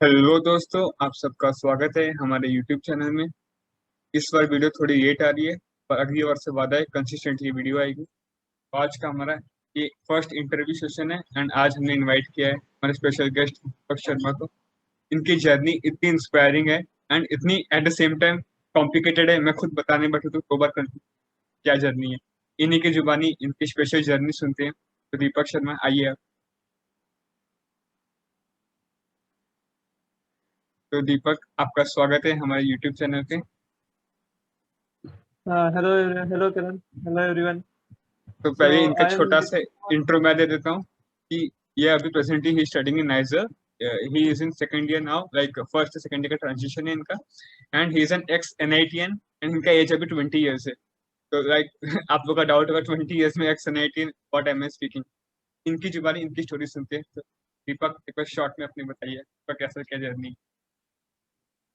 Hello दोस्तों, आप सबका स्वागत है हमारे YouTube चैनल में। इस बार वीडियो थोड़ी लेट आ रही है, पर अगली बार से वादा है कंसिस्टेंटली वीडियो आएगी। तो आज का हमारा ये फर्स्ट इंटरव्यू सेशन है एंड आज हमने इनवाइट किया है हमारे स्पेशल गेस्ट दीपक शर्मा को। इनकी जर्नी इतनी इंस्पायरिंग है एंड इतनी eight the same time complicated है, मैं खुद बताने बैठूं तो दो बार confuse क्या जर्नी है। इन्हीं की जुबानी इनकी स्पेशल जर्नी सुनते हैं। तो दीपक शर्मा आइए आप। तो दीपक, आपका स्वागत है हमारे यूट्यूब चैनल पे। Hello hello Kiran. Hello everyone. तो सो पहले इनका आई एम छोटा सा इंट्रो मैं दे देता हूँ कि ये अभी presently he studying in NISER. He is in second year now, like first से सेकंड ईयर का ट्रांजिशन है इनका। And he is an ex NITian and इनका एज अभी 20 ईयर्स है। तो लाइक आप लोग का डाउट होगा 20 ईयर्स में ex NITian, what am I speaking. इनकी जुबानी इनकी स्टोरी सुनते हैं। तो दीपक, एक बार शॉर्ट में अपनी बताइए तो कैसा क्या जर्नी।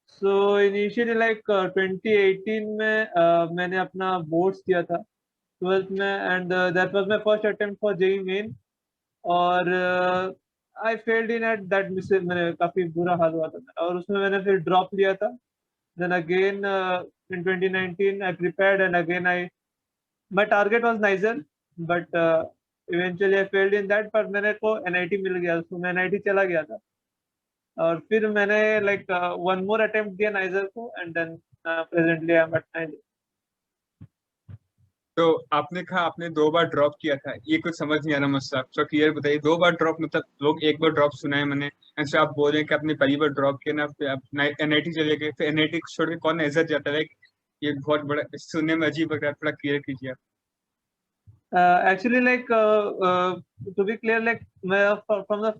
सो इनिशियली लाइक 2018 में मैंने अपना बोर्ड्स दिया था 12th में and that was my first attempt for JEE Main. और I failed in at that miss. मैंने काफी बुरा हाल हुआ था मेरा और उसमें मैंने फिर ड्रॉप लिया था। Then again in 2019 I prepared and again I my target was NISER but eventually I failed in that. पर मेरे को एनआईटी मिल गया, तो मैं एनआईटी चला गया था और फिर मैंने लाइक वन मोर अटेम्प्ट दिया नाइजर को and then presently I am at NISER. तो आपने कहा आपने दो बार ड्रॉप किया था, ये कुछ समझ नहीं आ रहा मुझसे। आप थोड़ा क्लियर बताइए, दो बार ड्रॉप मतलब लोग एक बार ड्रॉप सुना है मैंने, ऐसे आप बोल रहे हैं कि आपने पहली बार ड्रॉप किया ना, फिर आप एनआईटी चले गए, फिर एनआईटी छोड़ के कौन एजर जाता है? ये बहुत बड़ा, सुनने में अजीब लग रहा है, थोड़ा क्लियर कीजिए आप। Actually like to be clear, like मैं from the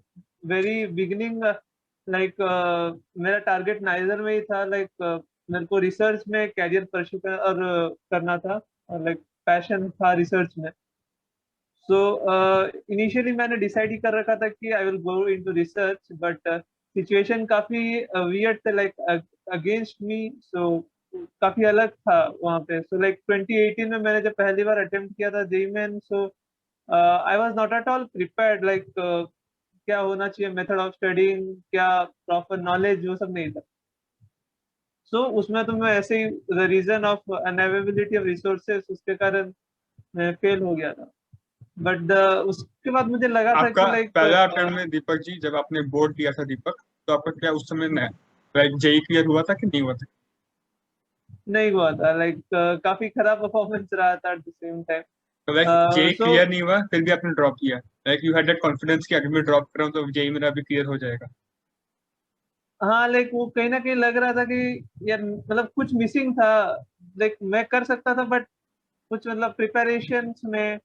very beginning like मेरा टारगेट नाइजर में ही था। लाइक मेरे को रिसर्च में कैरियर परस्यू और करना था और लाइक पैशन था रिसर्च में। सो इनिशियली मैंने डिसाइड ही कर रखा था कि I will go into research, but situation काफी वियर्ड थे लाइक अगेंस्ट मी। सो काफी अलग था वहाँ पे। सो लाइक 2018 में मैंने जब पहली बार अटेम्प्ट किया था JEE Main, so I was not at all prepared. Like क्या होना चाहिए, मेथड ऑफ स्टडीइंग, क्या प्रॉपर नॉलेज, वो सब नहीं था। सो उसमें तो मैं ऐसे ही the reason of unavailability of resources, उसके कारण मैं फेल हो गया था। बट उसके बाद मुझे लगा था आपका कि लाइक पहला अटेम्प्ट में दीपक जी, जब आपने बोर्ड दिया था दीपक, तो आपका क्या उस समय लाइक जेई क्लियर हुआ था कि नहीं हुआ था? नहीं हुआ था। लाइक काफी खराब परफॉर्मेंस रहा था एट द सेम तो like time. JEE so clear नहीं हुआ फिर भी आपने ड्रॉप किया? Like you had that confidence कि अगर मैं ड्रॉप कर रहा हूँ तो जेई मेरा भी क्लियर हो जाएगा। हाँ, लाइक वो कहीं ना कहीं लग रहा था कि यार मतलब कुछ मिसिंग था। लाइक मैं कर सकता था बट कुछ मतलब प्रिपरेशंस में,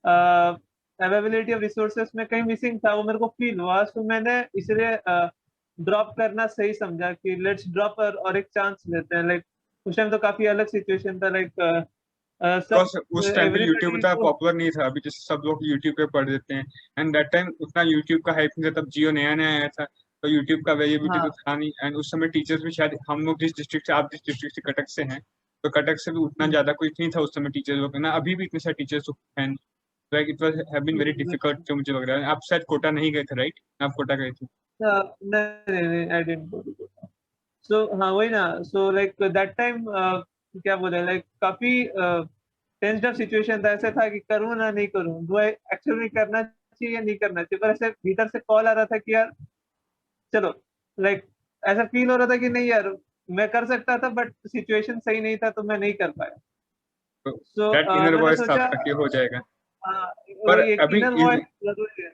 अवेलेबिलिटी ऑफ रिसोर्सेस में कहीं मिसिंग था, वो मेरे को फील हुआ। सो मैंने इसलिए ड्रॉप करना सही समझा कि लेट्स ड्रॉप और एक चांस लेते हैं। लाइक उस टाइम तो काफी अलग सिचुएशन था। लाइक सब बिकॉज उस टाइम पे यूट्यूब एवरीबडी इतना पॉपुलर नहीं था, अभी जैसे सब लोग यूट्यूब पे पढ़ देते हैं। एंड दैट टाइम उतना यूट्यूब का हाइप नहीं था, तब जियो नया नया आया था, तो यूट्यूब का अवेलेबिलिटी तो हाँ था नहीं। एंड उस समय टीचर्स भी शायद, हम लोग जिस डिस्ट्रिक्ट से, आप जिस डिस्ट्रिक्ट से कटक से हैं, तो कटक से भी उतना ज्यादा कोई नहीं था उस समय टीचर्स लोग ना, अभी भी इतने सारे टीचर्स हैं। Like it was have been very difficult, जो मुझे लग रहा है। आप शायद कोटा नहीं गए थे, राइट? आप कोटा गए थे। नहीं नहीं नहीं, आई डेंट गो टू। सो हाँ वही ना। सो लाइक दैट टाइम क्या बोले, लाइक काफी टेंस्ड अप सिचुएशन था। ऐसे था कि करूँ ना नहीं करूँ, वो एक्चुअली करना चाहिए या नहीं करना चाहिए। पर ऐसे भीतर से कॉल आ रहा था कि यार चलो। लाइक ऐसा फील हो रहा था कि नहीं यार, मैं कर सकता था बट सिचुएशन सही नहीं था तो मैं नहीं कर पाया। तो सो दैट इनर मैंने वॉइस था सोचा आपका कि हो जाएगा। पर वही एक अभी इनर वॉइस जरूरी है।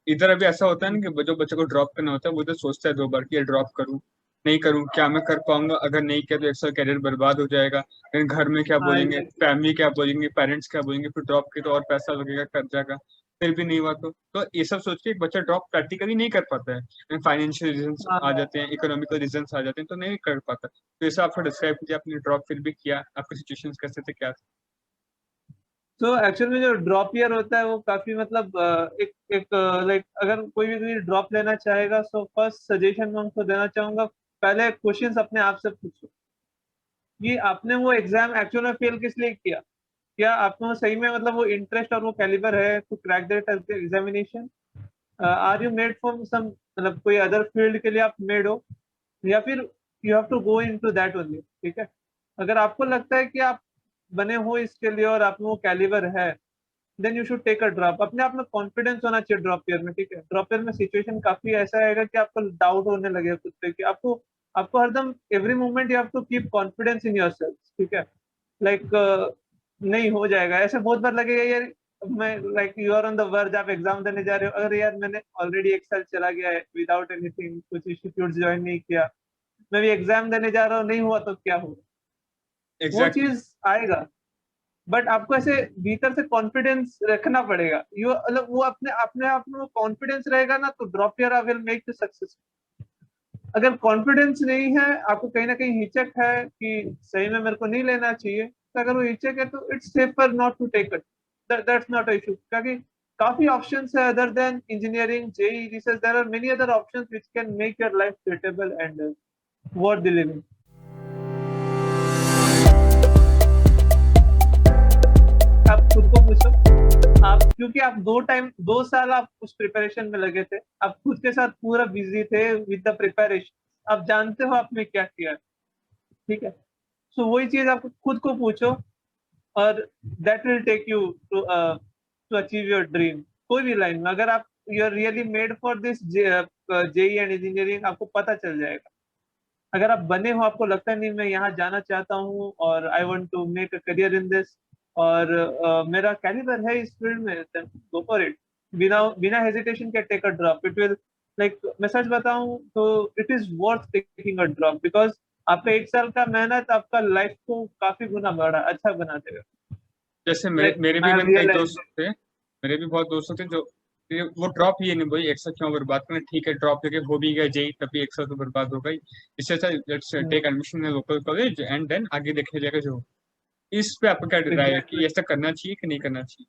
इधर अभी ऐसा होता है ना कि जो बच्चे को ड्रॉप करना होता है वो तो सोचता है दो बार कि ये ड्रॉप करूं नहीं करूं, क्या मैं कर पाऊंगा, अगर नहीं किया तो एक साल कैरियर बर्बाद हो जाएगा, फिर घर में क्या हाँ बोलेंगे, एग्जैक्टली। फैमिली क्या बोलेंगे, पेरेंट्स क्या बोलेंगे, फिर ड्रॉप के तो और पैसा लगेगा, कर्जा का। फिर भी नहीं हुआ तो ये सब सोच के एक बच्चा ड्रॉप प्रैक्टिकली नहीं कर पाता है। फाइनेंशियल रीजंस हाँ आ हाँ। जाते हैं, इकोनॉमिकल रीजंस आ जाते हैं, तो नहीं कर पाता। तो ऐसा आप डिस्क्राइब कीजिए, आपने ड्रॉप फिर भी किया, आपकी सिचुएशन कैसे थे, क्या? तो एक्चुअल में जो ड्रॉप ईयर होता है वो काफी मतलब एक एक लाइक अगर कोई भी ड्रॉप लेना चाहेगा, सो फर्स्ट सजेशन मैं उनको देना चाहूंगा, पहले क्वेश्चंस अपने आप से पूछो कि आपने वो एग्जाम एक्चुअल में फेल किस लिए किया। क्या आपको सही में मतलब वो इंटरेस्ट और वो कैलिबर है to crack that examination? Are you made for some मतलब कोई अदर फील्ड के लिए आप मेड हो, या फिर you have to go into that only, ठीक है। अगर आपको लगता है कि आप बने हो इसके लिए और आप में वो कैलिबर है, then you should take a drop. अपने आप में कॉन्फिडेंस होना चाहिए ड्रॉप ईयर में, ठीक है। ड्रॉप ईयर में सिचुएशन काफी ऐसा आएगा कि आपको डाउट होने लगेगा खुद पे, कि आपको आपको हरदम every moment you have to keep confidence in yourself, ठीक है। लाइक नहीं हो जाएगा, ऐसे बहुत बार लगेगा यार मैं, like you are on the verge, आप एग्जाम देने जा रहे हो, अगर यार मैंने ऑलरेडी एक साल चला गया है विदाउट एनीथिंग, कुछ इंस्टीट्यूट ज्वाइन नहीं किया, मैं भी एग्जाम देने जा रहा हूँ, नहीं हुआ तो क्या होगा, वो एग्जैक्टली। चीज आएगा। बट आपको ऐसे भीतर से कॉन्फिडेंस रखना पड़ेगा, यू मतलब वो अपने अपने आप में कॉन्फिडेंस रहेगा ना, तो drop year will make you success. अगर कॉन्फिडेंस नहीं है, आपको कहीं ना कहीं हिचक है कि सही में मेरे को नहीं लेना चाहिए, तो अगर वो हिचक है तो it's safer not to take it, that's not a issue, क्योंकि काफी ऑप्शंस है other than engineering, JEE, research, there are many other options which can make your life suitable and worth the living. आप खुद को पूछो, आप, क्योंकि आप 2 साल आप उस प्रिपरेशन में लगे थे, आप खुद के साथ पूरा बिजी थे विद द प्रिपरेशन, आप जानते हो आपने क्या किया, ठीक है। सो वही चीज आप खुद को पूछो, और that will take you to achieve your dream. कोई भी लाइन में अगर आप you are really made for this JEE and engineering, आपको पता चल जाएगा। अगर आप बने हो, आपको लगता है नहीं मैं यहाँ जाना चाहता हूँ और I want to make a career in this, और मेरा कैलिबर है इस फील्ड में, गो फॉर इट। बिना बिना हेजिटेशन के take a drop, it will, like मैं सच बताऊं तो it is worth taking a drop, because आपका 1 साल का मेहनत आपका लाइफ को काफी गुना बड़ा अच्छा बना देगा। जैसे लाइक मेरे भी आई हैव इवन कई रियलाइज्ड। दोस्त थे, मेरे भी बहुत दोस्त थे जो ये वो ड्रॉप ये नहीं बोली एक साथ क्यों बर्बाद करना, ठीक है ड्रॉप लेके हो भी गया जेई तभी एक साथ तो बर्बाद हो गई, इससे अच्छा let's take admission in local college and then आगे देखा जाएगा जो। इस पे आपका क्या राय है कि एग्जैक्टली। ऐसा करना चाहिए कि नहीं करना चाहिए?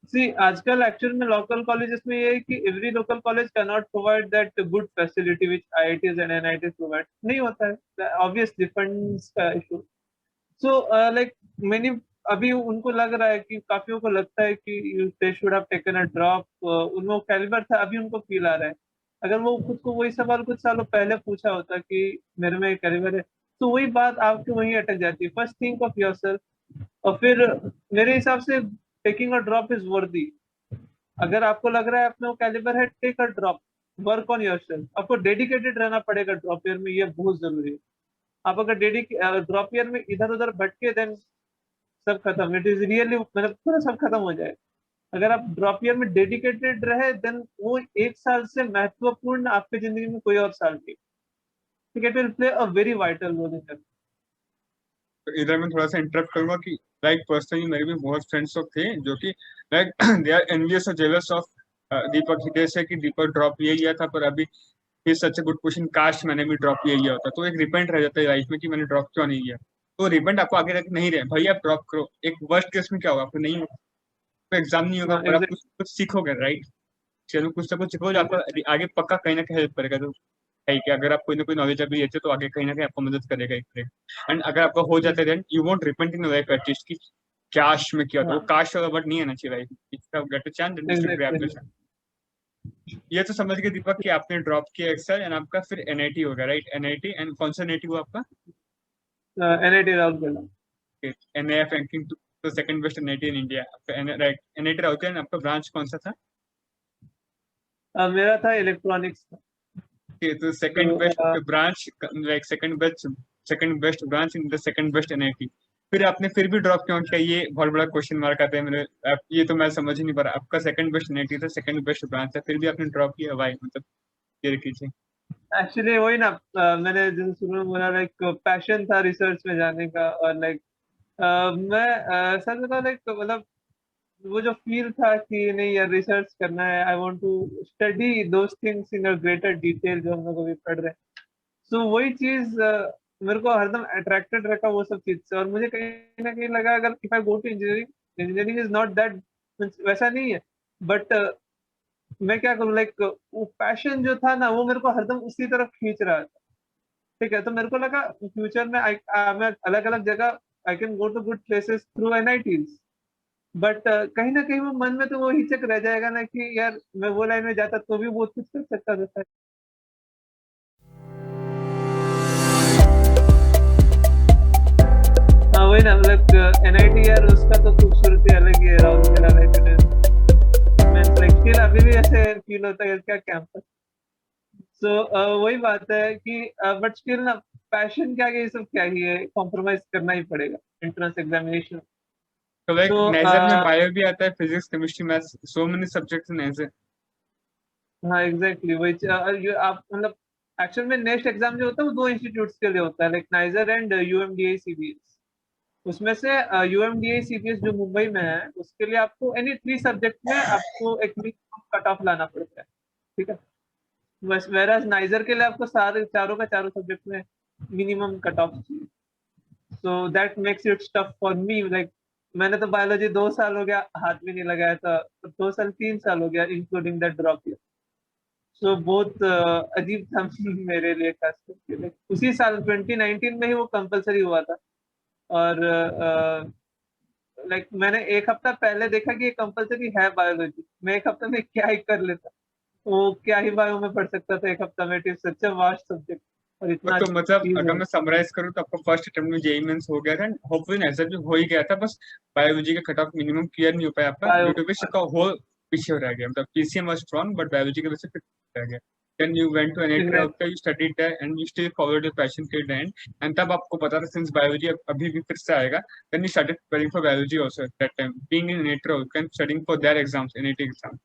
सी आजकल एक्चुअल में लोकल कॉलेजेस में ये है कि every local college can not provide that good facility which IITs and NITs provide, नहीं होता है, ऑब्वियसली फंड्स का इशू। सो लाइक मैंने अभी उनको लग रहा है कि काफियों को लगता है कि they should have taken a drop, उनको कैलिबर था, अभी उनको फील आ रहा है। अगर वो खुद को वही सवाल कुछ सालों पहले पूछा होता कि मेरे में कैलिबर है, तो वही बात आपकी वहीं अटक जाती है। फर्स्ट थिंक ऑफ योरसेल्फ, और फिर मेरे हिसाब से टेकिंग अ ड्रॉप इज वर्दी। अगर आपको लग रहा है अपने वो कैलिबर है, take a drop, work on yourself. आपको डेडिकेटेड रहना पड़ेगा ड्रॉप ईयर में, ये बहुत जरूरी है। आप अगर ड्रॉप ईयर में इधर उधर भटके, देन सब खत्म, इट इज रियली, मतलब पूरा सब खत्म हो जाए। अगर आप ड्रॉप ईयर में डेडिकेटेड रहे, देन वो 1 साल से महत्वपूर्ण आपकी जिंदगी में कोई और साल नहीं, ठीक है, it will play a very vital role in. तो इधर मैं थोड़ा सा इंटरप्ट करूंगा कि लाइक पर्सनली मेरे भी बहुत फ्रेंड्स लोग थे जो कि लाइक दे आर एनवियस और जेलस ऑफ दीपक हितेश से कि दीपक ड्रॉप ये लिया था पर अभी फिर सच ए गुड क्वेश्चन, काश मैंने भी ड्रॉप ये लिया होता, तो एक रिपेंट रह जाता है लाइफ में कि मैंने ड्रॉप क्यों नहीं लिया। तो रिपेंट आपको आगे तक नहीं रहे भाई, आप ड्रॉप करो, एक वर्स्ट केस में क्या होगा, आपको नहीं होगा, तो एग्जाम नहीं होगा हाँ पर आप एग्जैक्ट। कुछ कुछ सीखोगे, राइट? चलो कुछ ना कुछ सीखोगे जो आपको आगे पक्का कहीं ना कहीं हेल्प करेगा, तो है कि अगर आप कोई ना कोई नॉलेज अभी लेते हो तो आगे कहीं ना कहीं आपको मदद करेगा एक तरह। एंड अगर आपका हो जाता है then you won't repent in life at least कि काश में किया था, वो हाँ काश वाला वर्ड नहीं आना चाहिए लाइफ में, if you get a chance then you should grab the exactly. Chance. ये तो समझ गए दीपक कि आपने ड्रॉप किया एक्सेल एंड आपका फिर एनआईटी होगा, राइट? एनआईटी एंड कौन सा एनआईटी हुआ आपका? एनआईटी राउरकेला। एनआईएफ रैंकिंग तो second best NIT in India, right? NIT Rourkela. आपका ब्रांच कौन सा था? मेरा था इलेक्ट्रॉनिक्स। Okay, तो सेकंड तो best branch, like second best branch in the second best NIT. फिर आपने फिर भी ड्रॉप क्यों किया, ये बहुत बड़ा क्वेश्चन मार्क आता है मेरे। ये तो मैं समझ ही नहीं पा रहा, आपका सेकंड बेस्ट एनआईटी था, सेकंड बेस्ट ब्रांच था, फिर भी आपने ड्रॉप किया, वाई? मतलब ये कीजिए। एक्चुअली वही ना, मैंने जैसे शुरू में बोला, लाइक पैशन था रिसर्च में जाने का, और लाइक मैं सच बताऊं, लाइक मतलब वो जो फील था कि नहीं यार रिसर्च करना है, I want to study those things in a greater detail जो हम लोग अभी पढ़ रहे हैं। सो वही चीज मेरे को हरदम अट्रैक्टेड रखा वो सब चीज से, और मुझे कहीं ना कहीं लगा अगर if I go to engineering, engineering is not that, वैसा नहीं है, बट मैं क्या करूँ, लाइक वो पैशन जो था ना, वो मेरे को हरदम उसी तरफ खींच रहा था, ठीक है। तो मेरे को लगा फ्यूचर में मैं अलग अलग जगह I can go to good places through NITs, but कहीं ना कहीं वो मन में तो वो हिचक रह जाएगा ना कि यार मैं वो लाइन में जाता तो भी बहुत कुछ कर सकता था। हाँ वही ना, मतलब एनआईटी यार उसका तो खूबसूरती अलग ही है, Rourkela like means like still अभी भी ऐसे फील होता है क्या कैंपस। सो वही बात है कि बट स्टिल ना पैशन क्या ये सब क्या ही है, कॉम्प्रोमाइज करना ही पड़ेगा एंट्रेंस एग्जामिनेशन। तो लाइक सो नेजर में बायो भी आता है, physics chemistry maths, so many subjects in NISER. हाँ एग्जैक्टली वही आप मतलब एक्चुअल में नेक्स्ट एग्जाम जो होता है वो दो इंस्टीट्यूट्स के लिए होता है, लाइक नाइजर एंड यूएमडीए सीबीएस। उसमें से यूएमडीए सीबीएस जो मुंबई में है उसके लिए आपको एनी 3 सब्जेक्ट में आपको एक मिनिमम कट ऑफ लाना पड़ता है, ठीक है। बस वेराज नाइजर के लिए आपको सारे चारों का चारों सब्जेक्ट में मिनिमम कट ऑफ चाहिए। So that makes it tough for me, like मैंने तो बायोलॉजी 2 साल हो गया हाथ भी नहीं लगाया था, 2 साल 3 साल हो गया इंक्लूडिंग दैट ड्रॉप ईयर। सो बहुत अजीब था मेरे लिए खास करके, उसी साल 2019 में ही वो कंपलसरी हुआ था। और लाइक मैंने एक हफ्ता पहले देखा कि ये कंपलसरी है बायोलॉजी, मैं एक हफ्ता में क्या ही कर लेता, वो क्या ही बायो में पढ़ सकता था एक हफ्ता में, it is such a vast subject और इतना तो मतलब चीज अगर है। मैं समराइज करूँ तो आपको फर्स्ट अटेम्प्ट में जेई मेंस हो गया था, होपफुली नेजर भी हो ही गया था, बस बायोलॉजी का कट ऑफ मिनिमम क्लियर नहीं हो पाया आपका, ड्यू बायो टू विच का हो पीछे रह गया, मतलब PCM was strong but biology की वजह से फिर रह गया। Then you went to NIT Rourkela, you studied there and you still followed your passion till the end, and तब आपको पता था सिंस बायोलॉजी अभी भी फिर से आएगा, then you started preparing for biology also at that time, being in NIT Rourkela and studying for their exams, NIT exam.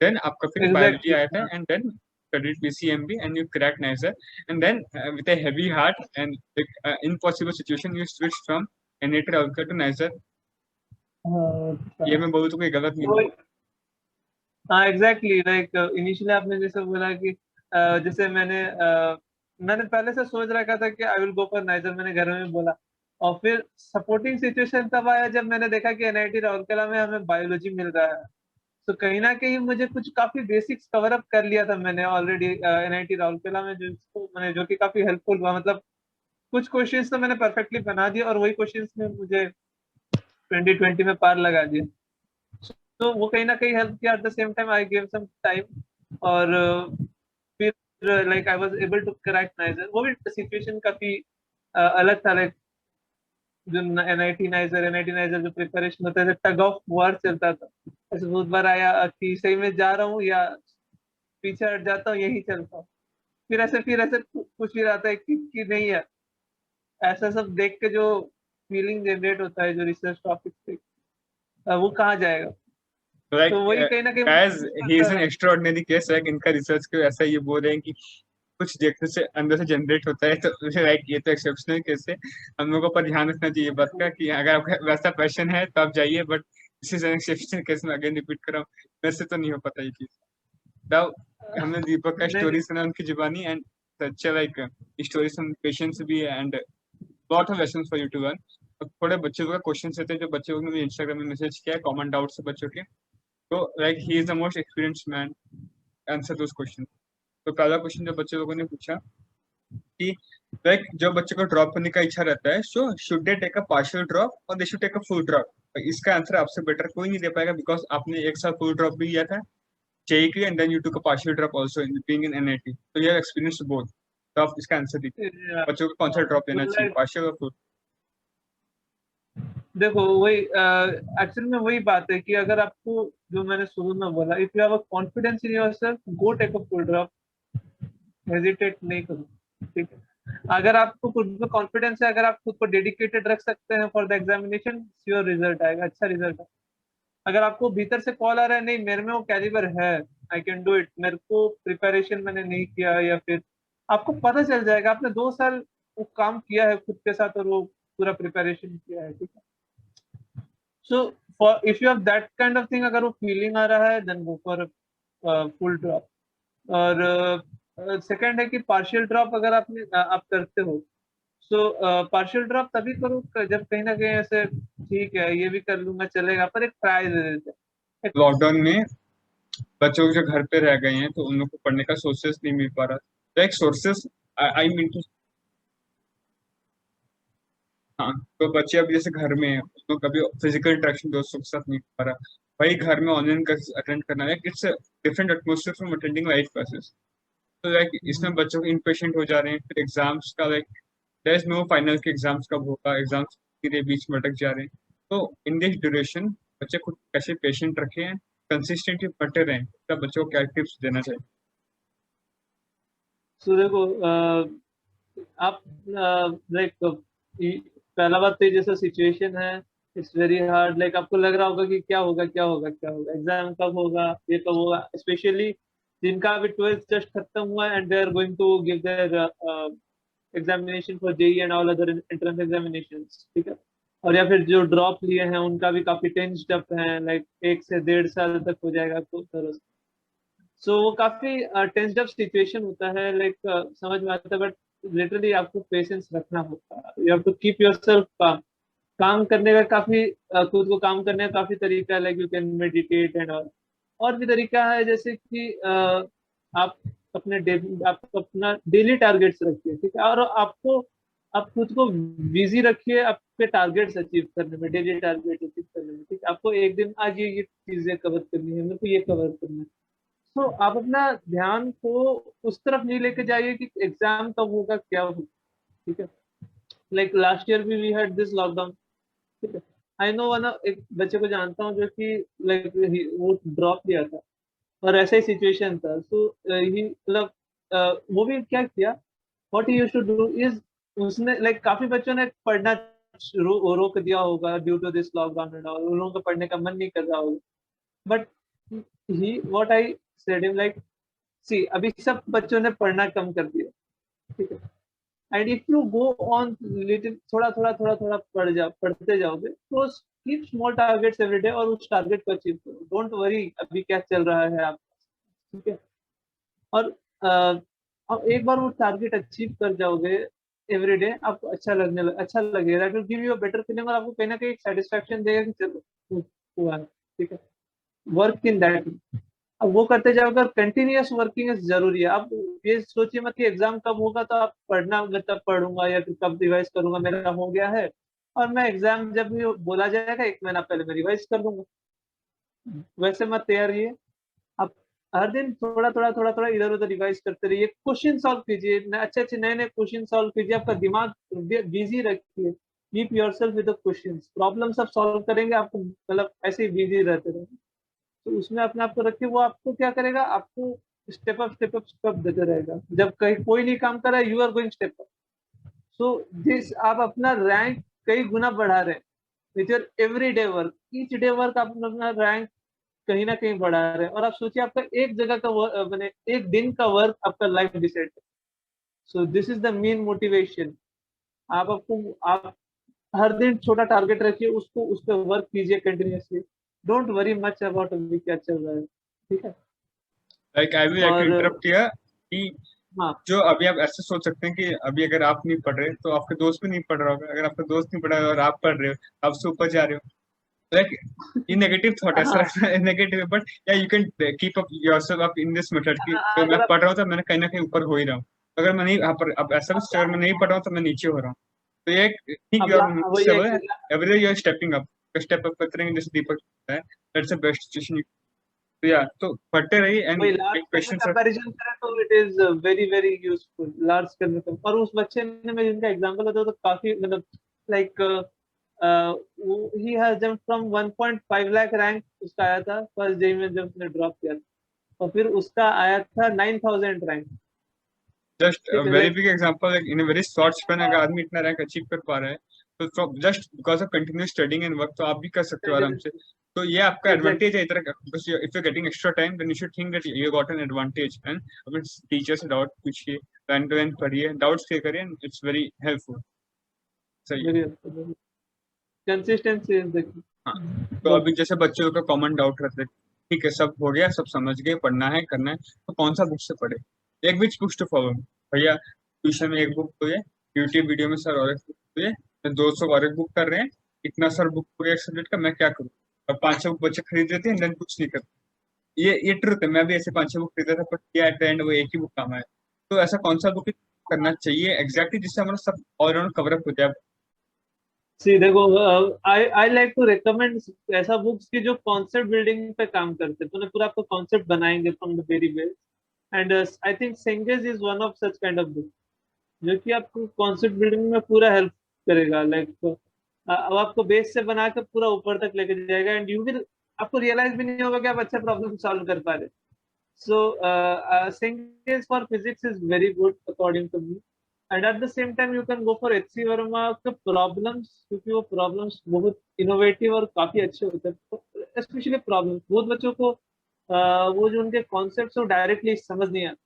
Then आपका फिर बायोलॉजी एग्जैक्टली आया था and then studied PCMB and you cracked NICER, and then with a heavy heart and like, impossible situation you switched from NAT Ralka to NICER। ये मैं बोलूँ तो कोई गलत नहीं बोला। हाँ एग्जैक्टली, लाइक इनिशियली आपने जैसे बोला कि जैसे मैंने पहले से सोच रखा था कि I will go for niger, मैंने घर में भी बोला। और फिर सपोर्टिंग सिचुएशन तब आया जब मैंने देखा कि एनआईटी राउरकेला में हमें बायोलॉजी मिल रहा है। तो कहीं ना कहीं मुझे कुछ काफी बेसिक्स कवर अप कर लिया था मैंने ऑलरेडी एनआईटी राउरकेला में, जो मैंने जो कि काफी हेल्पफुल हुआ, मतलब कुछ क्वेश्चंस तो मैंने परफेक्टली बना दिए और वही क्वेश्चंस में मुझे 2020 में पार लगा दिया। तो वो कहीं ना कहीं हेल्प किया, at the same time I give some time. और फिर like I was able to crack NISER. वो भी सिचुएशन काफी अलग था, लाइक जो एनआईटी नाइजर जो प्रिपरेशन होता है टग ऑफ वार चलता था। ऐसे बहुत बार आया कि सही में जा रहा हूँ या पीछे हट जाता हूँ, यही चलता हूँ। फिर ऐसे कुछ भी आता है कि नहीं है, ऐसा सब देख के जो फीलिंग जनरेट होता है जो रिसर्च टॉपिक पे, वो कहाँ जाएगा। Like तो वही कहीं ना कहीं guys, he करता is an है। extraordinary case, like इनका रिसर्च क्यों ऐसा ये बोल रहे हैं कि कुछ देखने से अंदर से जनरेट होता है, तो लाइक ये तो एक्सेप्शनल केस है। हम लोगों पर ध्यान रखना चाहिए बात का कि अगर आपका वैसा पैशन है तो आप जाइए, but this is an exceptional case, में अगेन रिपीट कर रहा हूँ, मेरे से तो नहीं हो पाता ये चीज। तब हमने दीपक का नहीं स्टोरी सुना उनकी जुबानी, एंड अच्छा लाइक स्टोरी सम पेशेंस भी है and lot of lessons for you to learn. थोड़े बच्चों का क्वेश्चन रहते हैं जो बच्चों को मैंने इंस्टाग्राम में मैसेज किया है, कॉमन डाउट्स है बच्चों के, तो like he is the most experienced man, answer those question. तो पहला क्वेश्चन जो बच्चे लोगों ने पूछा कि लाइक जो बच्चे को ड्रॉप करने का इच्छा रहता है, so should they take a partial drop और they should take a full drop. इसका आंसर आपसे बेटर कोई नहीं दे पाएगा, बिकॉज आपने एक साल फुल ड्रॉप भी किया था जेईई के लिए, and then you took a partial drop also in being in NIT, तो यू हैव एक्सपीरियंस बोथ। तो आप इसका आंसर दीजिए, बच्चों को कौन सा ड्रॉप लेना चाहिए, लाइक पार्शियल और फुल। देखो वही एक्चुअल में वही बात है कि अगर आपको, जो मैंने शुरू में बोला, if you have a confidence in yourself go take a full drop, hesitate नहीं करो, ठीक है। अगर आपको खुद में कॉन्फिडेंस है, अगर आप खुद को डेडिकेटेड रख सकते हैं for the examination, sure result आएगा, अच्छा रिजल्ट आएगा। अगर आपको भीतर से कॉल आ रहा है नहीं मेरे में वो कैलिबर है, आई कैन डू इट, मेरे को प्रिपरेशन मैंने नहीं किया, या फिर आपको पता चल जाएगा आपने 2 साल वो काम किया है खुद के साथ और वो पूरा प्रिपरेशन किया है, ठीक है। So for if you have that kind of thing, अगर वो फीलिंग आ रहा है then go for full drop. और सेकंड है कि पार्शियल ड्रॉप अगर आप करते हो, सो पार्शियल ड्रॉप तभी करो जब कहीं ना कहीं ऐसे ठीक है ये भी कर लूंगा चलेगा, पर एक ट्राई दे देते हैं। लॉकडाउन में बच्चों जो घर पे रह गए हैं तो उन लोग को पढ़ने का सोर्सेस नहीं मिल पा रहा, तो एक सोर्सेस आई मीन टू, हाँ, तो बच्चे अब जैसे घर में है, तो कभी फिजिकल इंटरेक्शन दोस्तों के साथ नहीं हो पा रहा, वही घर में ऑनलाइन अटेंड करना है, it's different atmosphere from attending live classes. तो लाइक इसमें बच्चों को इम्पेशेंट हो जा रहे हैं, फिर एग्जाम्स का like there is no final के एग्जाम्स कब होगा, एग्जाम्स के बीच में अटक जा रहे हैं। तो इन दिस ड्यूरेशन बच्चे खुद कैसे पेशेंट रखे हैं, कंसिस्टेंटली पढ़ते रहें, तब बच्चों को क्या टिप्स देना चाहिए? सो देखो, आप लाइक पहला बात तो ये जैसा सिचुएशन है, इट्स वेरी हार्ड। लाइक आपको लग रहा होगा कि क्या होगा क्या होगा क्या होगा, एग्जाम कब होगा, ये कब होगा, स्पेशली जिनका अभी 12th जस्ट खत्म हुआ and they are going to give their examination for JEE and all other entrance examinations, ठीक है। और या फिर जो ड्रॉप लिए हैं उनका भी काफी टेंस्ड अप है, लाइक 1 से 1.5 साल तक हो जाएगा तो सो वो काफी टेंस्ड अप सिचुएशन होता है। लाइक समझ में आता है, बट लिटरली आपको पेशेंस रखना होता है। You have to keep yourself calm. काम करने का काफी खुद को काम करने का काफी तरीका है, like you can meditate and all. और भी तरीका है, जैसे कि आप आप अपना डेली टारगेट्स रखिए, ठीक है। और आप खुद को बिजी रखिए आपके टारगेट्स अचीव करने में, डेली टारगेट अचीव करने में, ठीक है। आपको एक दिन आज ये चीजें कवर करनी है, मेरे को ये कवर करना है। तो आप अपना ध्यान को उस तरफ नहीं लेके जाइए कि एग्जाम कब होगा क्या होगा, ठीक है। लाइक लास्ट ईयर भी वी हैड दिस लॉकडाउन, ठीक है। आई नो वन, एक बच्चे को जानता हूँ जो कि लाइक वो ड्रॉप लिया था और ऐसा ही सिचुएशन था। सो ही मतलब वो भी क्या किया, what he used to do is, उसने लाइक काफी बच्चों ने पढ़ना रोक दिया होगा due to this lockdown and all, उन लोगों का पढ़ने का मन नहीं कर रहा होगा। But he what I said him like, see अभी सब बच्चों ने पढ़ना कम कर दिया, ठीक है। And if you go on little, थोड़ा थोड़ा थोड़ा थोड़ा पढ़ते जाओगे, तो keep small targets every day और उस टारगेट को अचीव करो। डोंट वरी अभी क्या चल रहा है आप, ठीक है। और अब एक बार वो टारगेट अचीव कर जाओगे एवरी डे, आपको अच्छा लगेगा, to give you a better feeling, और आपको कहीं ना कहीं एक सेटिस्फेक्शन देगा कि चलो हुआ है, ठीक है। Work in that. अब वो करते जाओगे, और कंटिन्यूअस वर्किंग जरूरी है। आप ये सोचिए मत कि एग्जाम कब होगा तो आप पढ़ना, मतलब पढ़ूंगा या फिर कब रिवाइज करूंगा, मेरा हो गया है और मैं एग्जाम जब भी बोला जाएगा 1 महीना पहले मैं रिवाइज कर लूंगा। वैसे मत तैयार रहिए। आप हर दिन थोड़ा थोड़ा थोड़ा थोड़ा इधर उधर रिवाइज करते रहिए, क्वेश्चन सॉल्व कीजिए, अच्छे अच्छे नए नए क्वेश्चन सॉल्व कीजिए, आपका दिमाग बिजी रखिए। Keep yourself with the questions, problem सब सॉल्व करेंगे, आपको मतलब ऐसे ही बिजी रहते रहेंगे। तो उसमें अपने आप को रखिए, वो आपको क्या करेगा, आपको स्टेप अप देते रहेगा। जब कहीं कोई नहीं काम कर रहा है, you are going step up. So this, आप अपना रैंक कई गुना बढ़ा रहे हैं with your every day work. Each day work आप अपना रैंक कहीं ना कहीं बढ़ा रहे हैं। और आप सोचिए, आपका एक जगह का मैंने एक दिन का वर्क आपका लाइफ डिसाइड है। So this is the main motivation. आप हर दिन छोटा टारगेट रखिए, उसको उस पर वर्क कीजिए continuously. Don't worry much about अभी क्या चल रहा है, ठीक है। Like I will like to और इंटरप्ट हियर कि हाँ, जो अभी आप ऐसे सोच सकते हैं कि अभी अगर आप नहीं पढ़ रहे तो आपके दोस्त भी नहीं पढ़ रहा होगा, अगर आपका दोस्त नहीं पढ़ रहा है और आप पढ़ रहे हो, आप उससे ऊपर जा रहे हो। लाइक ये नेगेटिव थॉट है हाँ, सर, नेगेटिव, बट या you can keep up yourself up in this method कि तो मैं अगर आप पढ़ रहा हूँ तो मैंने कहीं ना कहीं ऊपर हो ही रहा हूँ। अगर मैं नहीं, यहाँ पर अब ऐसा कुछ, अगर मैं नहीं पढ़ रहा हूँ तो मैं नीचे हो रहा हूँ। तो ये ठीक, अब वही है कि every day you are stepping up, step up करते रहेंगे, जैसे दीपक कहता है, दैट्स द बेस्ट सिचुएशन। तो या तो पढ़ते रहिए एंड वही लार्ज एक स्केल में पेशेंस। कंपैरिजन करें तो it is very very useful large scale में। और उस बच्चे ने, मैं जिनका एग्जांपल होता तो काफी मतलब लाइक वो he has jump from 1.5 lakh rank उसका आया था फर्स्ट डे में जब उसने ड्रॉप किया था, और फिर उसका आया था 9000 रैंक, जस्ट ठीक है। Very like big example, like in a very short span अगर आदमी इतना रैंक अचीव कर पा रहा है, तो just because of continuous studying and work, तो आप भी कर सकते हो आराम से। तो ये आपका एग्जैक्टली, एडवांटेज है इधर, because if you getting extra time then you should think that you got an advantage. And अपने टीचर से डाउट पूछिए, एंड टू एंड पढ़िए, डाउट्स क्लियर करिए, इट्स वेरी हेल्पफुल। सही है। वेरी कंसिस्टेंसी इज द हाँ, तो की। अभी जैसे बच्चों का कॉमन डाउट रहता है, ठीक है सब हो गया, सब समझ गए, पढ़ना है करना है, तो कौन सा बुक से पढ़े, एक विच बुक्स टू फॉलो। भैया ट्यूशन में एक बुक तो है, यूट्यूब वीडियो में सर और एक बुक तो है, 200 और एक बुक कर रहे हैं, इतना सर बुक हो गया एक सब्जेक्ट का, मैं क्या करूँ? अब 5-6 बुक बच्चे खरीद लेते हैं, देन कुछ नहीं करते। ये ट्रुथ है, मैं भी ऐसे 5-6 बुक खरीदा था, पर क्या एट द एंड वो एक ही बुक काम आया। तो ऐसा कौन सा बुक करना चाहिए एग्जैक्टली जिससे हमारा सब ऑलराउंड कवर अप हो जाए? सी देखो, आई आई लाइक टू रिकमेंड ऐसा बुक्स की जो कॉन्सेप्ट बिल्डिंग पे काम करते हैं, तूने पूरा आपको कॉन्सेप्ट बनाएंगे from the very base. And I think Cengage is one of such kind of book जो कि आपको कॉन्सेप्ट बिल्डिंग में पूरा हेल्प करेगा। लाइक अब आपको बेस से बना के पूरा ऊपर तक लेके जाएगा, एंड यू विल, आपको रियलाइज भी नहीं होगा कि आप अच्छा प्रॉब्लम सॉल्व कर पा रहे। सो Cengage for physics is very good according to me, and at the same time you can go for HC Verma के प्रॉब्लम्स, क्योंकि वो प्रॉब्लम्स बहुत इनोवेटिव और काफी अच्छे होते हैं। स्पेशली प्रॉब्लम्स बहुत बच्चों को वो जो उनके कॉन्सेप्ट वो डायरेक्टली समझ नहीं आता।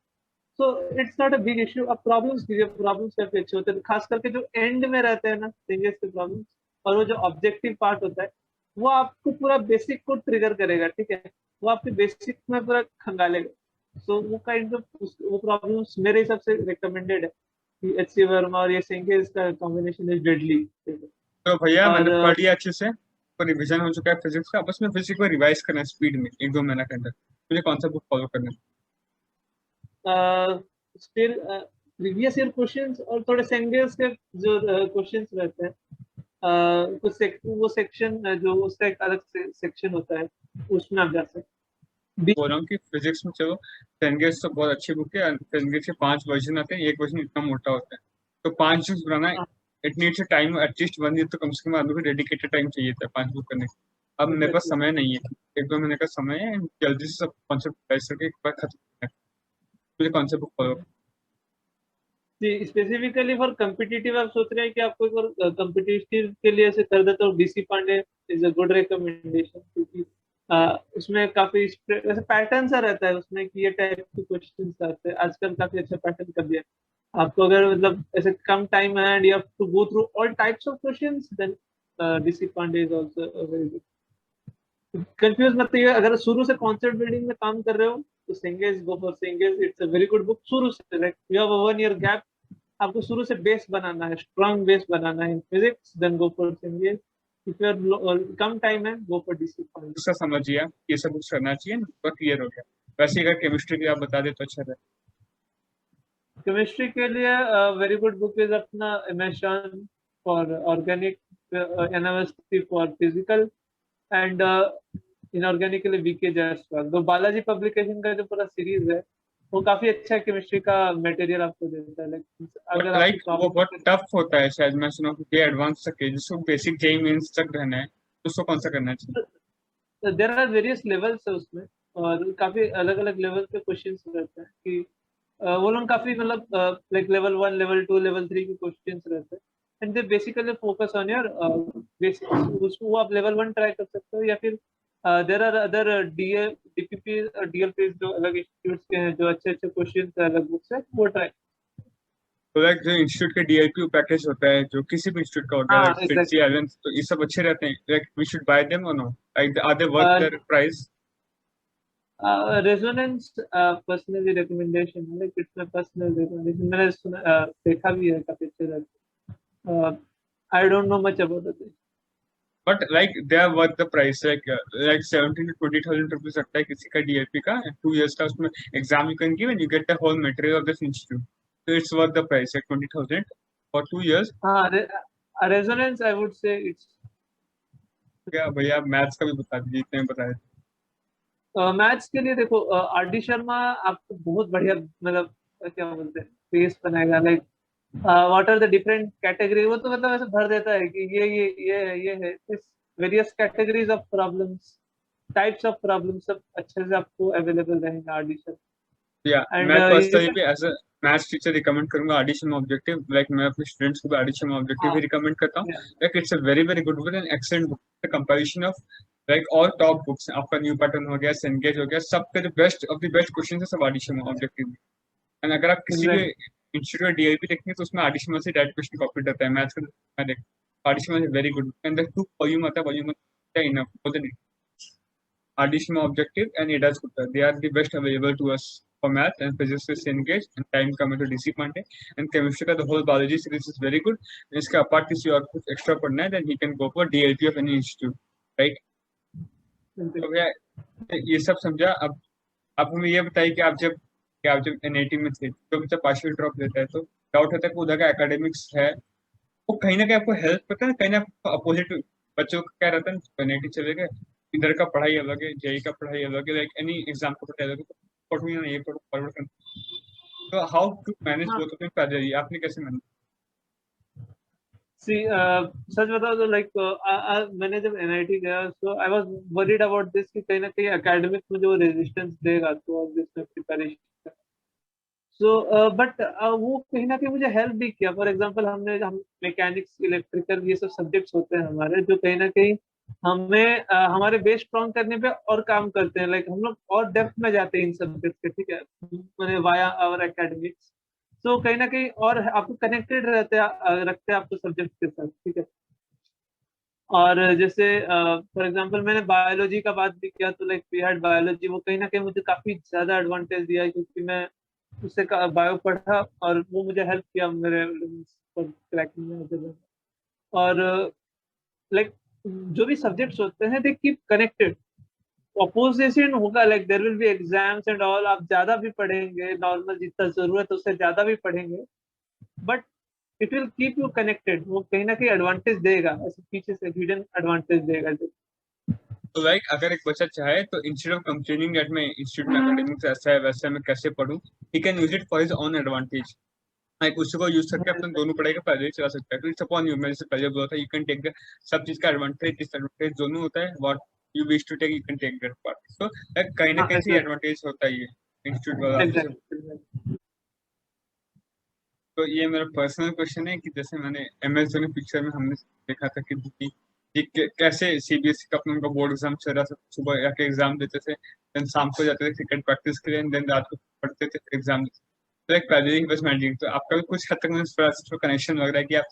So it's not a big issue. अब प्रॉब्लम्स कीजिए, प्रॉब्लम्स काफी अच्छे होते हैं, खास करके जो एंड में रहते हैं ना Cengage के प्रॉब्लम्स, और वो जो ऑब्जेक्टिव पार्ट होता है वो आपको पूरा बेसिक को ट्रिगर करेगा, ठीक है, वो आपके बेसिक में पूरा खंगालेगा। सो वो काइंड ऑफ वो प्रॉब्लम्स मेरे हिसाब से रिकमेंडेड है कि HC वर्मा और ये Cengage का कॉम्बिनेशन इज डेडली। तो भैया मैंने और पढ़ लिया अच्छे से, तो रिविजन हो चुका है फिजिक्स का, बस मैं फिजिक्स को रिवाइज करना है स्पीड में 1-2 महीना के अंदर। मुझे कौन सा बुक फॉलो करना है? स्टिल प्रीवियस ईयर क्वेश्चंस और थोड़े Cengage के जो क्वेश्चंस रहते हैं, वो सेक्शन जो उसका एक अलग सेक्शन होता है, उसमें आप जा सकते हैं। बोल रहा हूँ कि फिजिक्स में चलो, सेंगेज तो बहुत अच्छी बुक है। सेंगेज के 5 वर्जन आते हैं, एक वर्जन इतना मोटा होता है, तो 5 book banana it needs time at least 1 year, तो कम से कम आदमी को डेडिकेटेड टाइम चाहिए था 5 बुक करने का। अब मेरे पास समय नहीं है, 1-2 महीने का समय है, जल्दी से सब कॉन्सेप्ट रिवाइज करके एक बार खत्म करना है। मुझे कौन सा book follow? Specifically for competitive आप सोच रहे हैं कि आपको एक बार कम्पिटिटिव के लिए ऐसे कर देता हूँ, DC Pandey is a good recommendation, क्योंकि उसमें काफी ऐसे पैटर्न सा रहता है उसमें कि ये टाइप के क्वेश्चंस आते हैं। आजकल काफी अच्छा पैटर्न कर दिया आपको, अगर मतलब ऐसे कम टाइम है and you have to go through all types of questions, then DC Pandey is also very good. Confuse मत होइए, अगर शुरू से कॉन्सेप्ट बिल्डिंग में काम कर रहे हो तो Cengage, go for Cengage, it's a very good book. शुरू से like you have a 1 year gap, आपको शुरू से बेस बनाना है, स्ट्रॉन्ग बेस बनाना है in physics, then go for Cengage। If your कम टाइम है, गो फॉर DC पांडे। उसका समझिए, ये सब कुछ करना चाहिए, तो क्लियर हो गया। वैसे अगर केमिस्ट्री की आप बता दे तो अच्छा रहे। केमिस्ट्री के लिए वेरी गुड बुक इज अपना इमेशन for organic, analysis for physical, and inorganic के लिए VK जायसवाल। तो बालाजी पब्लिकेशन का जो पूरा सीरीज है वो काफी अच्छा केमिस्ट्री का मटेरियल आपको देता है। लाइक बट अगर आपकी लाइक वो बहुत प्रॉब्लम, टफ होता है शायद, मैं सुना हूँ कि एडवांस तक है, जिसको बेसिक जेई मेंस तक रहना है, तो उसको कौन सा करना चाहिए? देयर आर वेरियस लेवल्स है उसमें, और काफी अलग अलग लेवल के क्वेश्चंस रहते हैं कि वो लोग काफी मतलब लाइक लेवल 1, लेवल 2, लेवल 3 के क्वेश्चंस रहते हैं, and they basically focus on your basics. उसको आप लेवल 1 ट्राई कर सकते हो, या फिर there are other DPP DLP जो अलग इंस्टीट्यूट्स के हैं, जो अच्छे अच्छे क्वेश्चंस है अलग बुक से, वो ट्राई। तो लाइक जो इंस्टीट्यूट के डीआईपी पैकेज होता है, जो किसी भी इंस्टीट्यूट का हो गया, हाँ लाइक फिटजी एग्जैक्टली। एलेंस, तो ये सब अच्छे रहते हैं, like we should buy them और no, like are they worth their price? Resonance personally recommendation है, like it's my personal recommendation, मैंने सुना देखा भी है, काफी अच्छे रहते हैं। I don't know much about it. But like they are worth the price, like 17,000 to 20,000 rupees लगता है किसी का डीआईपी का 2 years का, उसमें exam you can give and you get the whole material of this institute, तो it's worth the price, like 20,000 for 2 years। हाँ, Resonance I would say it's. क्या भैया मैथ्स का भी बता दीजिए, इतने में बताए। मैथ्स के लिए देखो, RD शर्मा आपको बहुत बढ़िया मतलब क्या बोलते हैं पेज बनाएगा। Like what are the different category, वो तो मतलब ऐसे भर देता है कि ये है इस various categories of problems, types of problem, सब अच्छे से आपको अवेलेबल रहेगा RD या शर्मा। एंड मैं ये पर्सनली सब, भी as a maths teacher recommend करूंगा एडिशन ऑब्जेक्टिव, लाइक मैं अपने स्टूडेंट्स को भी एडिशन ऑब्जेक्टिव ही हाँ रिकमेंड करता हूँ। yeah, like it's a very very good book and excellent book, the compilation of like all top books, आपका न्यू पैटर्न हो गया, सेंगेज हो गया, सबके जो best of the best question है सब एडिशन ऑब्जेक्टिव में। एंड अगर आप किसी भी exactly. इंस्टीट्यूट का डीआईपी देखेंगे तो उसमें एडिशन से डायरेक्ट क्वेश्चन कॉपी रहता है मैथ्स का। मैं देख edition is very good, and the two volume आता है, volume enough for the additional objective and ADAS Gupta. They are the best available to us for math, and physics is engaged and time coming to DC Pandey, and chemistry का the whole biology series is very good. इसके apart किसी और कुछ extra पढ़ना है then he can go for DLP of any institute, right? तो भैया ये सब समझा। अब आप हमें ये बताइए कि आप जब NIT में थे तो बच्चा पार्शियल ड्रॉप लेता है तो डाउट होता है कि उधर का एकेडमिक्स है वो कहीं ना कहीं आपको हेल्प करता है ना, कहीं ना अपोजिट बच्चों का क्या रहता है, नेगेटिव चले गए, इधर का पढ़ाई अलग है, जेई का पढ़ाई अलग है, लाइक एनी एग्जाम का पढ़ाई अलग है, पढ़ू या नहीं पढ़ू फॉरवर्ड करना। तो हाउ टू मैनेज हाँ, बोथ ऑफ देम, आपने कैसे मैनेज? सी सच बताओ तो लाइक मैंने जब एनआईटी गया so I was worried about this कि कहीं ना कहीं एकेडमिक्स में जो रेजिस्टेंस देगा तो दिस प्रिपरेशन। सो बट वो कहीं ना कहीं मुझे हेल्प भी किया। फॉर एग्जांपल हम मैकेनिक्स इलेक्ट्रिकल ये सब सब्जेक्ट्स होते हैं हमारे, जो कहीं ना कहीं हमें हमारे बेस स्ट्रॉन्ग करने पे और काम करते हैं। लाइक हम लोग और डेप्थ में जाते हैं इन सब्जेक्ट्स के, ठीक है, मैंने वाया आवर एकेडमिक्स। तो कहीं ना कहीं और आपको कनेक्टेड रखते हैं आपको सब्जेक्ट के साथ, ठीक है। और जैसे फॉर एग्जांपल मैंने बायोलॉजी का बात भी किया तो लाइक वी हैड बायोलॉजी, वो कहीं ना कहीं मुझे काफी ज्यादा एडवांटेज दिया है, क्योंकि मैं उससे बायो पढ़ा और वो मुझे हेल्प किया मेरे क्रैकिंग में। और लाइक जो भी सब्जेक्ट्स होते हैं दे कीप कनेक्टेड। अपोजिशन होगा, like there will be exams and all, आप ज्यादा भी पढ़ेंगे नॉर्मल जितना जरूरत है उससे ज्यादा भी पढ़ेंगे, but it will keep you connected. वो कहीं ना कहीं एडवांटेज देगा, ऐसे पीछे से हिडन एडवांटेज देगा जो। तो लाइक अगर एक बच्चा चाहे तो इंस्टेड ऑफ कंप्लेनिंग दैट मैं इंस्टीट्यूट में एकेडमिक्स ऐसा है वैसा है मैं कैसे पढूं, he can use it for his own advantage. Like उसी को यूज करके अपने दोनों पढ़ाई का फायदा ही चला सकता है। तो इट्स अपॉन यू, मैं जैसे पहले बोला था, you can take the sub चीज का एडवांटेज डिसएडवांटेज दोनों होता है, what you wish to take you can take that part. So कहीं ना हाँ कहीं से एग्जैक्ट एडवांटेज होता ही है इंस्टीट्यूट वाला आपसे। एग्जैक्ट। तो ये मेरा पर्सनल क्वेश्चन है कि जैसे मैंने एमएस धोनी पिक्चर में हमने देखा था कि कैसे सीबीएसई का अपना उनका बोर्ड एग्जाम चल रहा था, सुबह जाके एग्जाम देते थे, देन शाम को जाते थे क्रिकेट प्रैक्टिस के लिए, देन रात को पढ़ते थे एग्जाम देते थे। तो एक पहले ही बस मैंने, तो आपका भी कुछ हद तक मुझे थोड़ा कनेक्शन लग रहा है कि आप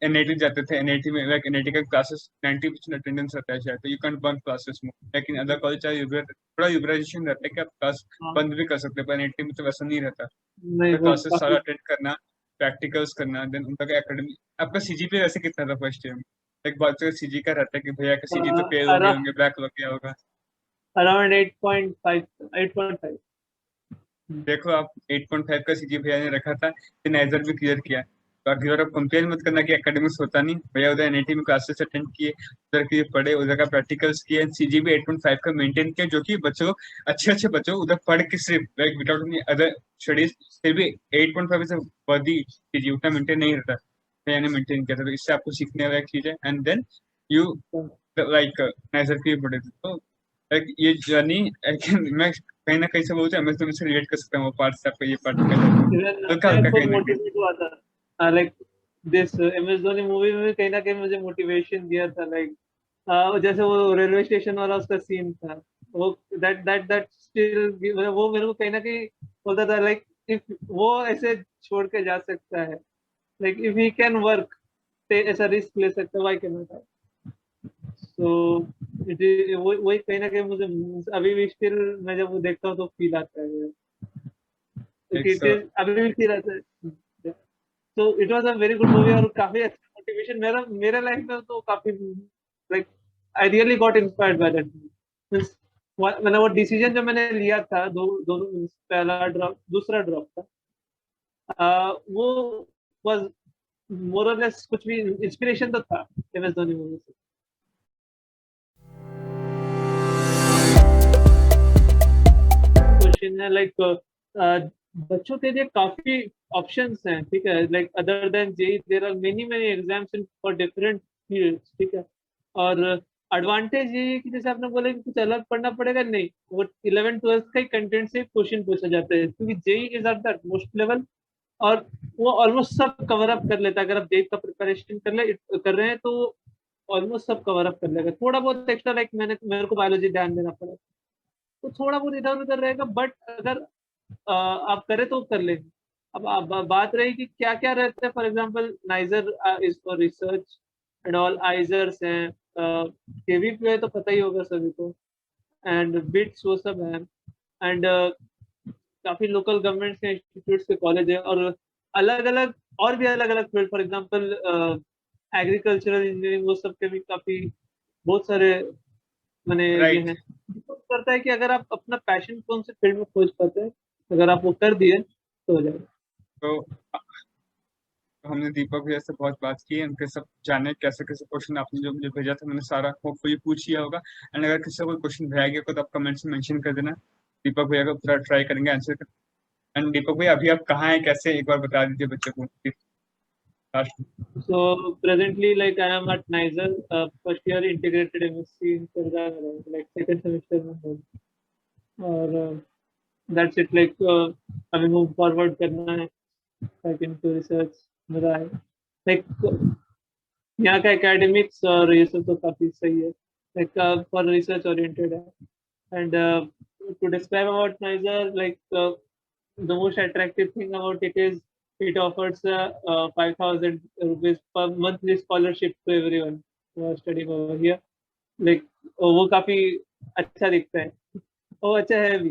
एनआईटी जाते थे, एनआईटी में लाइक एनआईटी का क्लासेस 90% अटेंडेंस रहता है शायद, तो यू कैन बंक क्लासेस में, लेकिन अदर कॉलेज चाहे थोड़ा यूबराइजेशन रहता है कि आप क्लास हाँ, बंद भी कर सकते हैं, पर एनआईटी में तो वैसा नहीं रहता। नहीं वो क्लासेस सारा काफी अटेंड करना, प्रैक्टिकल्स करना, देन उनका एकेडमी। आपका सीजीपीए वैसे कितना था फर्स्ट ईयर में? एक बात तो सीजी का रहता है कि भैया का सीजी तो फेल हो गए होंगे, बैक लग गया होगा। अराउंड 8.5 8.5। देखो आप 8.5 का सीजी भैया ने रखा था, फिर नाइजर भी क्लियर किया। तो अगर आप कंपेयर मत करना कि एकेडमिक्स होता नहीं, भैया उधर एनआईटी में क्लासेस अटेंड किए, उधर के पढ़े, उधर का प्रैक्टिकल्स किए, सीजी भी 8.5 का मेंटेन किया, जो कि बच्चों अच्छे अच्छे बच्चों उधर पढ़ के सिर्फ like without any other studies फिर भी 8.5 से वर्दी सीजी उतना मेंटेन नहीं रहता, भैया ने मेंटेन किया था। तो इससे आपको सीखने वाला एक चीज है, एंड देन यू लाइक नाइजर के पढ़े थे। तो लाइक ये जर्नी मैं कहीं ना कहीं से बोलते हैं, मैं तुमसे रिलेट कर सकता हूँ वो पार्ट से, आपका ये पार्ट निकल जाता है इवन हल्का मैं हल्का खुद कहीं ना कहीं। मोटिवेट हुआ था like this M S Dhoni movie में कहीं ना कहीं मुझे मोटिवेशन दिया था। लाइक जैसे वो रेलवे स्टेशन वाला उसका सीन था, वो दैट स्टिल वो मेरे को कहीं ना कहीं बोलता था लाइक इफ वो ऐसे छोड़ के जा सकता है, like if he can work ऐसा रिस्क ले सकता है, why can not. So it वही कहीं ना कहीं मुझे अभी भी स्टिल मैं जब वो देखता हूँ तो फील आता है। एक इट सौ इज अभी भी फील आता है। तो it was a very good movie और काफी अच्छा मोटिवेशन मेरा मेरे लाइफ में तो काफी like I really got inspired by that means मैंने वो डिसीजन जो मैंने लिया था दोनों पहला ड्रॉप दूसरा ड्रॉप था, वो वाज मोर और लेस कुछ भी इंस्पिरेशन तो था एम एस धोनी मूवी से। क्वेश्चन है लाइक बच्चों के लिए काफी ऑप्शंस हैं, ठीक है, like other than JEE there are many many exams in for different fields, ठीक है। और एडवांटेज ये है कि जैसे आपने बोला कि कुछ अलग पढ़ना पड़ेगा, नहीं, वो 11th 12th का ही कंटेंट से क्वेश्चन पूछा जाता है, क्योंकि JEE is at the most level और वो ऑलमोस्ट सब कवर अप कर लेता है। अगर आप जेई का प्रिपरेशन कर रहे हैं तो ऑलमोस्ट सब कवर अप कर लेगा। थोड़ा बहुत एक्स्ट्रा लाइक मेरे को बायोलॉजी ध्यान देना पड़ा तो थोड़ा बहुत इधर उधर रहेगा, बट अगर आप करें तो कर लेंगे। अब बात रही कि क्या क्या रहता है, for example NISER is for research and all, IISERs हैं, केवीपी है तो पता ही होगा सभी को, एंड बिट्स वो सब है, एंड काफी लोकल गवर्नमेंट के इंस्टीट्यूट्स के कॉलेज है, और अलग अलग और भी अलग अलग field, for example agricultural engineering वो सब के भी काफी बहुत सारे मैंने ये राइट। है। डिपेंड करता है कि अगर आप अपना पैशन कौन से फील्ड में खोज पाते हैं, अगर आप वो कर दिए तो हो जाएगा। तो हमने दीपक भैया से बहुत बात की, उनके सब जाने कैसे कैसे क्वेश्चन आपने जो मुझे भेजा था, मैंने सारा होपफुली पूछ लिया होगा। एंड अगर किसी को कोई क्वेश्चन रह गया तो आप कमेंट्स में मेंशन कर देना, दीपक भैया को पूरा ट्राई करेंगे आंसर कर। एंड दीपक भैया अभी आप कहाँ हैं, कैसे, एक बार बता दीजिए बच्चों को last. So presently, like I am at NISER, first year integrated MSc in Telangana, like second semester में हूँ। और that's it, like अभी move forward करना है, like into research मेरा है, like यहाँ का academics और ये सब तो काफी सही है, like for research oriented है। And to describe about NISER, like the most attractive thing about it is it offers 5,000 rupees per monthly scholarship to everyone who are studying over here. Like वो काफी अच्छा दिखता है, वो अच्छा है भी।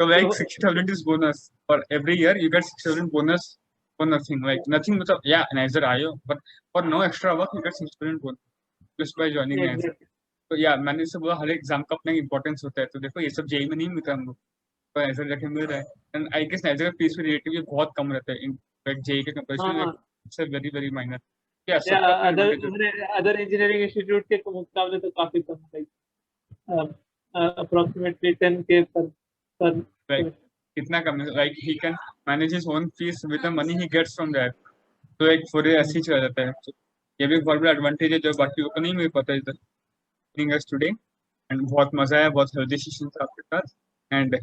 So like 60,000 is bonus for every year, you get 60,000 bonus for nothing, like nothing मतलब yeah NISER आयो, but for no extra work you get 60,000 bonus just by joining NISER। तो या मैंने इससे बोला हर एग्जाम का अपना इंपॉर्टेंस होता है, तो देखो ये सब जेई में नहीं मिलता हम लोग, तो NISER जाके मिल रहा है। एंड आई गेस NISER का फीस भी रिलेटिवली बहुत कम रहता है इन जेई के कंपैरिजन में, इट्स वेरी वेरी माइनर। या सबका अदर इंजीनियरिंग इंस्टीट्यूट के मुकाबले तो काफी कम है, अप्रोक्सीमेटली 10K पर कितना कम है, like he can manage his own fees with the money he gets from that, तो एक पूरे ऐसे ही चला जाता है। तो ये भी बहुत बड़ा एडवांटेज है जो बाकी को नहीं मिल पाता इधर टुडे। एंड बहुत मजा आया, बहुत हेल्दी सेशन था आपके साथ, एंड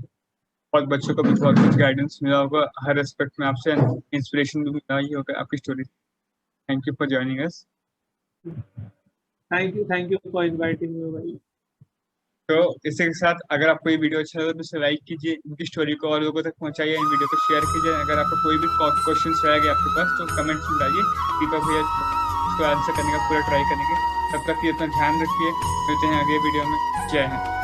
बहुत बच्चों को भी बहुत कुछ गाइडेंस मिला होगा हर एस्पेक्ट में आपसे, इंस्पिरेशन भी मिला ही होगा आपकी story. Thank you for joining us. Thank you for inviting me भाई। तो इसी के साथ अगर आपको ये वीडियो अच्छा लगा तो इसे लाइक कीजिए, इनकी स्टोरी को और लोगों तक पहुंचाइए, इन वीडियो को शेयर कीजिए। अगर आपको कोई भी क्वेश्चन रह गया आपके पास तो कमेंट्स में डालिए, दीपक भैया उसको आंसर करने का पूरा ट्राई करेंगे। तब तक ये अपना ध्यान रखिए, मिलते हैं अगले वीडियो में। जय हिंद।